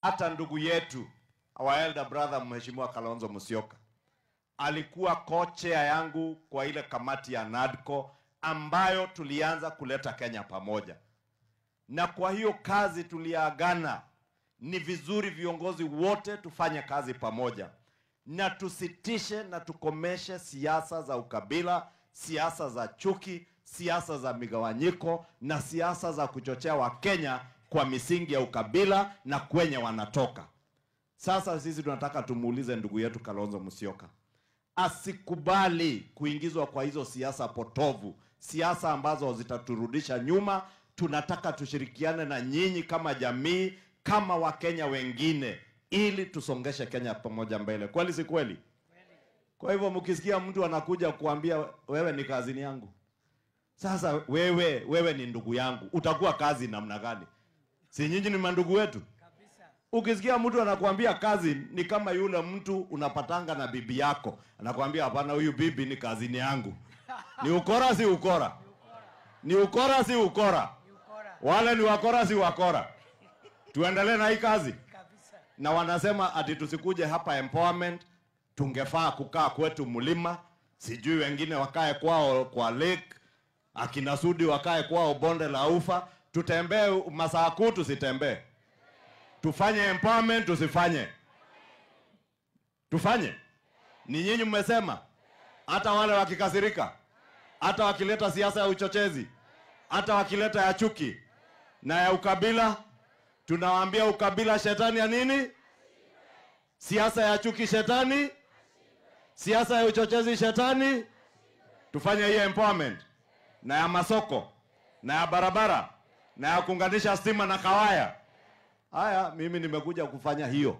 Hata ndugu yetu our elder brother Mheshimiwa Kalonzo Musyoka alikuwa co-chair yangu kwa ile kamati ya NADCO ambayo tulianza kuleta Kenya pamoja. Na kwa hiyo kazi tuliagana ni vizuri viongozi wote tufanye kazi pamoja na tusitishe na tukomeshe siasa za ukabila, siasa za chuki, siasa za migawanyiko na siasa za kuchochea Wakenya kwa misingi ya ukabila na kwenye wanatoka. Sasa sisi tunataka tumuulize ndugu yetu Kalonzo Musyoka asikubali kuingizwa kwa hizo siasa potovu, siasa ambazo zitaturudisha nyuma. Tunataka tushirikiane na nyinyi kama jamii, kama Wakenya wengine, ili tusongeshe Kenya pamoja mbele. Kweli si kweli? Kwa hivyo mkisikia mtu anakuja kuambia wewe ni kazini yangu, sasa wewe ni ndugu yangu, utakuwa kazi namna gani? Si nyinyi ni mandugu wetu? Ukisikia mtu anakuambia kazi ni kama yule mtu unapatanga na bibi yako, anakuambia hapana, huyu bibi ni kazini yangu. Ni ukora si ukora? Ni ukora si ukora? Wale ni wakora si wakora? Tuendelee na hii kazi. Na wanasema ati tusikuje hapa empowerment, tungefaa kukaa kwetu mlima, sijui wengine wakae kwao kwa lake, akina Sudi wakae kwao bonde la ufa. Tutembee masaa kuu tusitembee? Tufanye empowerment tusifanye? Tufanye? Ni nyinyi mmesema. Hata wale wakikasirika, hata wakileta siasa ya uchochezi, hata wakileta ya chuki na ya ukabila, tunawaambia ukabila shetani ya nini? Siasa ya chuki shetani? Siasa ya uchochezi shetani? Tufanye hiyo empowerment, na ya masoko, na ya barabara, na ya kuunganisha stima na kawaya. Haya, mimi nimekuja kufanya hiyo.